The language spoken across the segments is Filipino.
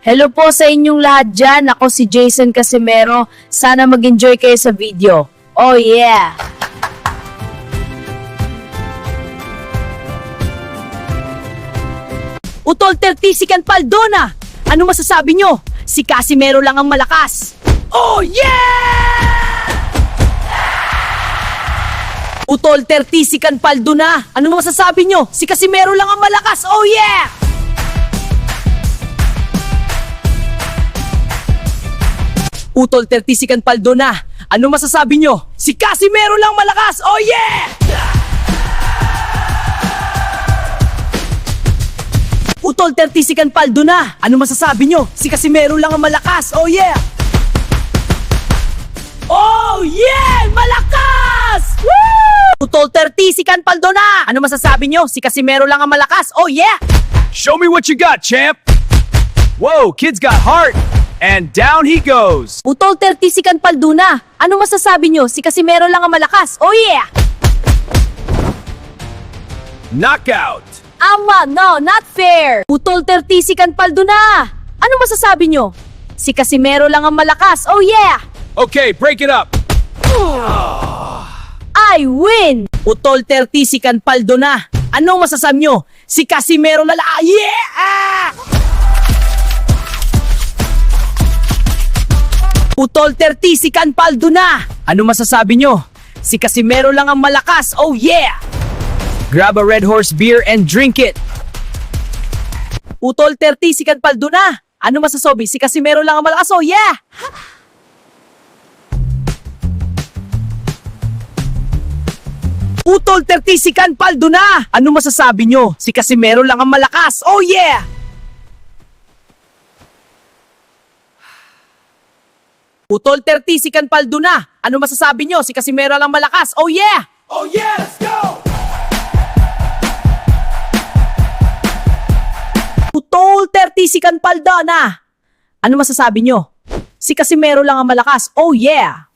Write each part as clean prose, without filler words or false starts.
Hello po sa inyong lahat dyan. Ako si Jason Casimero. Sana mag-enjoy kayo sa video. Oh yeah! Utol 30 si Paldona! Ano masasabi nyo? Si Casimero lang ang malakas. Oh yeah! Utol 30 si Paldona! Ano masasabi nyo? Si Casimero lang ang malakas. Oh yeah! Utol 30 si Paldona! Ano masasabi nyo? Si Casimero lang malakas. Oh yeah! Utol 30 si Paldona! Ano masasabi nyo? Si Casimero lang ang malakas. Oh yeah! Oh yeah! Malakas! Woo! Utol 30 si Paldona! Ano masasabi nyo? Si Casimero lang ang malakas. Oh yeah! Show me what you got, champ! Whoa, kid's got heart! And down he goes! Utol 30 si Paldona! Ano masasabi nyo? Si Casimero lang ang malakas. Oh yeah! Knockout! Ama, no, not fair! Utol 30 si Paldona! Ano masasabi nyo? Si Casimero lang ang malakas. Oh yeah! Okay, break it up! I win! Utol 30 si Paldona! Anong masasabi nyo? Si Casimero lala... Yeah! Utol 30 si Paldona! Ano masasabi nyo? Si Casimero lang ang malakas. Oh yeah! Grab a Red Horse beer and drink it! Utol 30 si Paldona! Ano masasabi? Si Casimero lang ang malakas. Oh yeah! Utol 30 si Paldona! Ano masasabi nyo? Si Casimero lang ang malakas. Oh yeah! Utol 30 si Paldona! Ano masasabi nyo? Si Casimero lang malakas. Oh yeah! Oh yeah, let's go! Utol 30 si Paldona! Ano masasabi nyo? Si Casimero lang ang malakas. Oh yeah!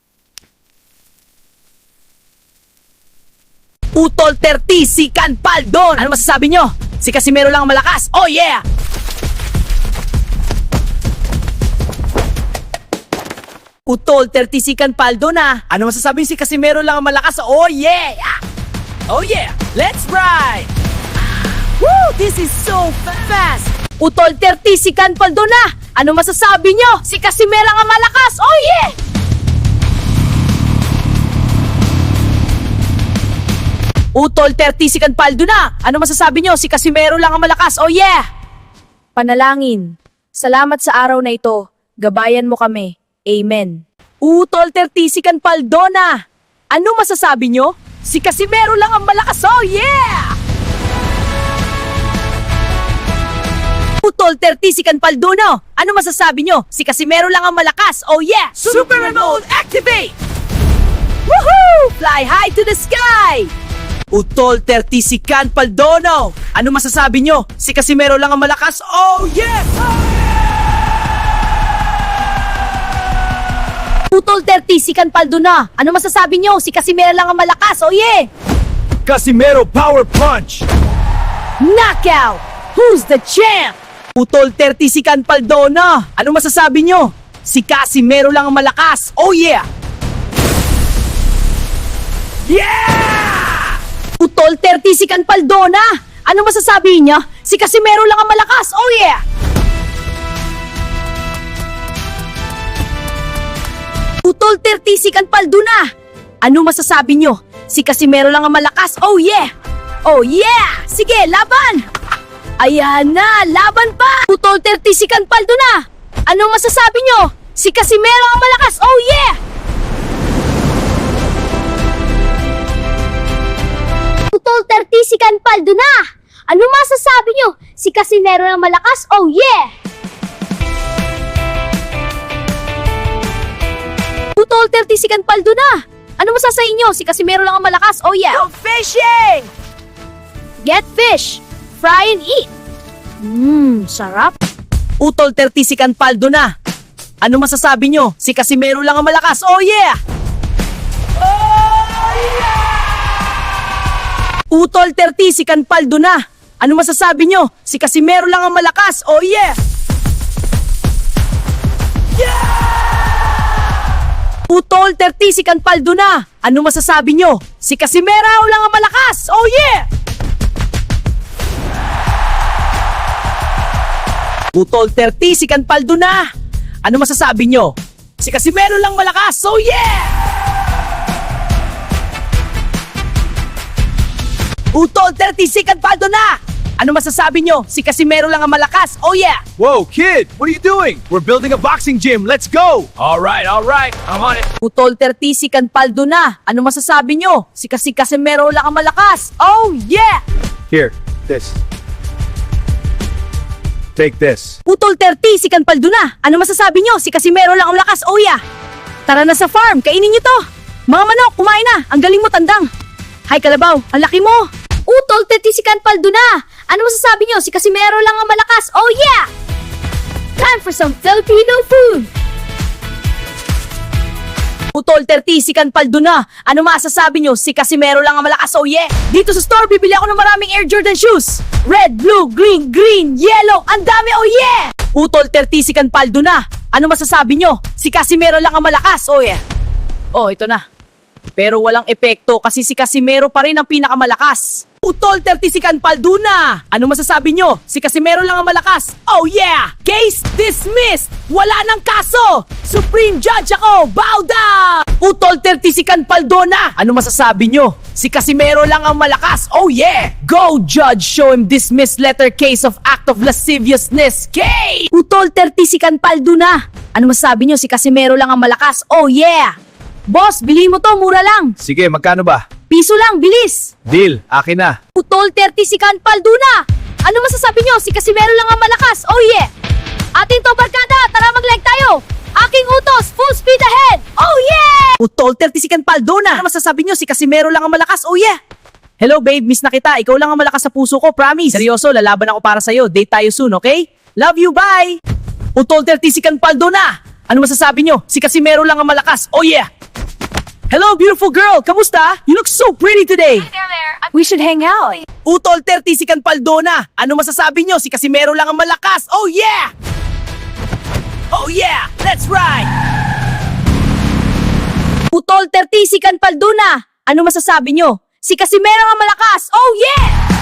Utol 30 si Paldona! Ano masasabi nyo? Si Casimero lang ang malakas. Oh yeah! Utol 30 si Paldona! Ano masasabi si Casimero lang ang malakas? Oh yeah! Oh yeah! Let's ride! Woo! This is so fast! Utol 30 si Paldona! Ano masasabi nyo? Si Casimero ang malakas! Oh yeah! Utol 30 si Paldona! Ano masasabi nyo? Si Casimero lang ang malakas! Oh yeah! Panalangin. Salamat sa araw na ito. Gabayan mo kami. Amen. Utol 30 si Paldona! Ano masasabi nyo? Si Casimero lang ang malakas! Oh yeah! Utol 30 si Paldona! Ano masasabi nyo? Si Casimero lang ang malakas! Oh yeah! Super Remote Activate! Woohoo! Fly high to the sky! Utol 30 si Paldona! Ano masasabi nyo? Si Casimero lang ang malakas! Oh yes! Utol 30 si Paldona! Ano masasabi nyo? Si Casimero lang ang malakas! Oh yeah! Casimero Power Punch! Knockout! Who's the champ? Utol 30 si Paldona! Ano masasabi nyo? Si Casimero lang ang malakas! Oh yeah! Yeah! Utol 30 si Paldona! Ano masasabi niya? Si Casimero lang ang malakas! Oh yeah! Utol 30 si Paldona! Ano masasabi nyo? Si Casimero lang ang malakas! Oh yeah! Oh yeah! Sige, laban! Ayan na! Laban pa! Utol 30 si Paldona! Anong masasabi nyo? Si Casimero ang malakas! Oh yeah! Utol 30 si Paldona! Anong masasabi nyo? Si Casimero ang malakas! Oh yeah! Utol 30 si Paldona! Ano masasabi nyo? Si Casimero lang ang malakas! Oh yeah! Go fishing! Get fish! Fry and eat! Sarap! Utol 30 si Paldona! Ano masasabi nyo? Si Casimero lang ang malakas! Oh yeah! Oh yeah! Utol 30 si Paldona! Ano masasabi nyo? Si Casimero lang ang malakas! Oh yeah! Putol 30 si Canpaldo na. Ano masasabi nyo? Si Casimero lang ang malakas. Oh yeah! Putol 30 si Canpaldo na. Ano masasabi nyo? Si Casimero lang malakas. Oh yeah! Putol 30 si Canpaldo na. Ano masasabi nyo? Si Casimero lang ang malakas. Oh yeah! Whoa, kid, what are you doing? We're building a boxing gym. Let's go. All right, I'm on it. Putol 30 si Canpaldo na. Ano masasabi nyo? Si Casimero lang ang malakas. Oh yeah! Here, this. Take this. Putol 30 si Canpaldo na. Ano masasabi nyo? Si Casimero lang ang malakas. Oh yeah! Tara na sa farm. Kainin nyo to. Mga manok, kumain na. Ang galing mo, tandang. Hi, Kalabaw. Ang laki mo. Utol 30 si Canpaldo na. Ano masasabi nyo? Si Casimero lang ang malakas. Oh yeah! Time for some Filipino food. Putol 30 si Canpaldo na. Ano masasabi nyo? Si Casimero lang ang malakas. Oh yeah! Dito sa store, bibili ako ng maraming Air Jordan shoes. Red, blue, green, green, yellow. Ang dami. Oh yeah! Putol 30 si Canpaldo na. Ano masasabi nyo? Si Casimero lang ang malakas. Oh yeah! Oh, ito na. Pero walang epekto kasi si Casimero pa rin ang pinakamalakas. Putol 30 si Canpaldo na. Ano masasabi nyo? Si Casimero lang ang malakas. Oh yeah! Case dismissed! Wala nang kaso! Supreme Judge ako! Bow down! Putol 30 si Canpaldo na. Ano masasabi nyo? Si Casimero lang ang malakas. Oh yeah! Go Judge! Show him dismissed letter case of act of lasciviousness. Case! Putol 30 si Canpaldo na. Ano masasabi nyo? Si Casimero lang ang malakas. Oh yeah! Boss, bilhin mo to, mura lang. Sige, magkano ba? Piso lang, bilis. Deal, akin na. Putol 30 si Canpaldo na. Ano masasabi nyo? Si Casimero lang ang malakas. Oh yeah! Atin to, barkada. Tara mag-like tayo. Aking utos, full speed ahead. Oh yeah! Putol 30 si Canpaldo na. Ano masasabi nyo? Si Casimero lang ang malakas. Oh yeah! Hello babe, miss na kita. Ikaw lang ang malakas sa puso ko, promise. Seryoso, lalaban ako para sa'yo. Date tayo soon, okay? Love you, bye! Putol 30 si Canpaldo na. Ano masasabi nyo? Si Casimero lang ang malakas. Oh yeah! Hello, beautiful girl! Kamusta? You look so pretty today! We should hang out. Utol 30 si Canpaldo na. Ano masasabi nyo? Si Casimero lang ang malakas. Oh yeah! Oh yeah! Let's ride! Utol 30 si Canpaldo na. Ano masasabi nyo? Si Casimero ang malakas. Oh yeah!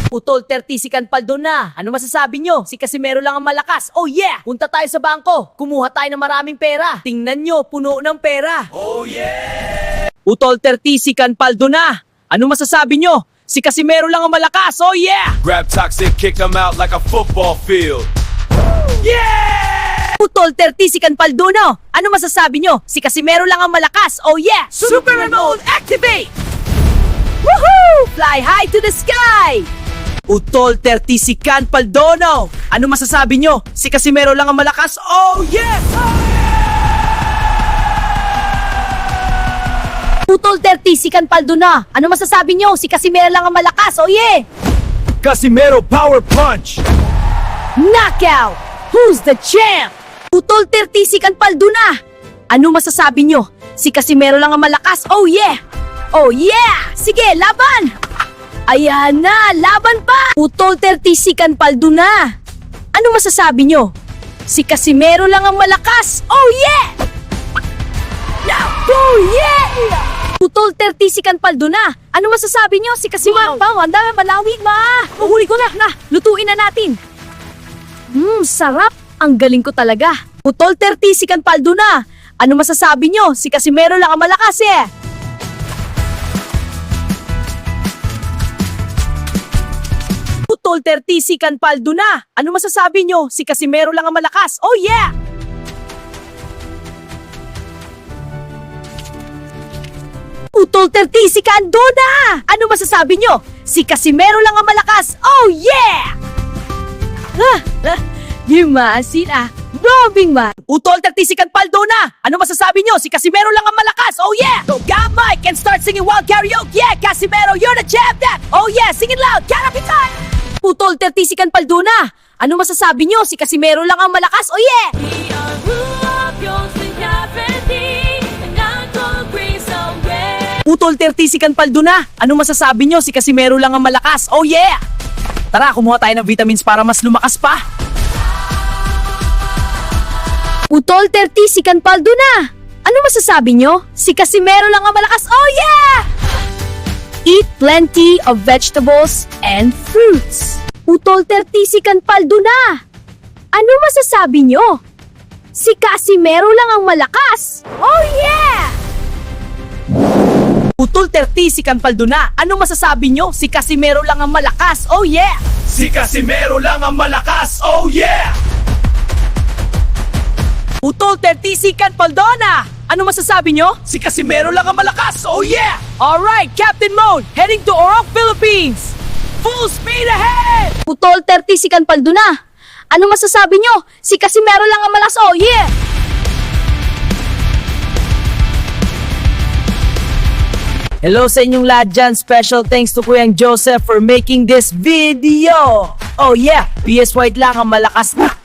Utol 30 si Canpaldo na. Ano masasabi nyo? Si Casimero lang ang malakas. Oh yeah! Punta tayo sa bangko. Kumuha tayo ng maraming pera. Tingnan nyo, puno ng pera. Oh yeah! Utol 30 si Canpaldo na. Ano masasabi nyo? Si Casimero lang ang malakas. Oh yeah! Grab Toxic, kick him out like a football field. Yeah! Utol 30 si Canpaldo no. Ano masasabi nyo? Si Casimero lang ang malakas. Oh yeah! Super Remote activate! Woohoo! Fly high to the sky! Utol 30 si Canpaldo no. Ano masasabi nyo? Si Casimero lang ang malakas. Oh yes! Utol 30 si Canpaldo na. Ano masasabi nyo? Si Casimero lang ang malakas. Oh yeah! Casimero power punch. Knockout! Who's the champ? Utol 30 si Canpaldo na. Ano masasabi nyo? Si Casimero lang ang malakas. Oh yeah! Oh yeah! Sige, laban! Ayan na! Laban pa! Utol 30 si Canpaldo na. Ano masasabi nyo? Si Casimero lang ang malakas. Oh yeah! Oh yeah! Utol 30 si Canpaldo na. Ano masasabi nyo? Si Casimero. Wow, ang dami malawig ma. Uhuli ko na. Lutuin na natin. Sarap. Ang galing ko talaga. Utol 30 si Canpaldo na. Ano masasabi nyo? Si Casimero lang ang malakas eh. Utol 30 si Canpaldo na. Ano masasabi nyo? Si Casimero lang ang malakas. Oh yeah! Utol 30 si Cando na. Ano masasabi nyo? Si Casimero lang ang malakas. Oh yeah! Yumasin Robing man. Utol 30 si Canpaldo na. Ano masasabi nyo? Si Casimero lang ang malakas. Oh yeah! So grab mic and start singing wild karaoke. Yeah, Casimero, you're the champ that. Oh yeah, sing it loud. Karapitan! Utol 30 si Canpaldo na. Ano masasabi nyo? Si Casimero lang ang malakas. Oh yeah! Utol 30 si Canpaldo na. Ano masasabi nyo? Si Casimero lang ang malakas. Oh yeah! Tara, kumuha tayo ng vitamins para mas lumakas pa. Putol 30, si Canpaldo na! Ano masasabi nyo? Si Casimero lang ang malakas, oh yeah! Eat plenty of vegetables and fruits. Putol 30, si Canpaldo na! Ano masasabi nyo? Si Casimero lang ang malakas, oh yeah! Putol 30, si Canpaldo na. Ano masasabi nyo? Si Casimero lang ang malakas. Oh yeah! Si Casimero lang ang malakas, oh yeah! Putol 30, si Canpaldo na. Ano masasabi nyo? Si Casimero lang ang malakas, oh yeah! Alright, Captain Mode, heading to Orok, Philippines. Full speed ahead! Putol 30, si Canpaldo na! Ano masasabi nyo? Si Casimero lang ang malakas, oh yeah! Hello sa inyong lahat dyan. Special thanks to Kuyang Joseph for making this video. Oh yeah, PS White lang ang malakas na.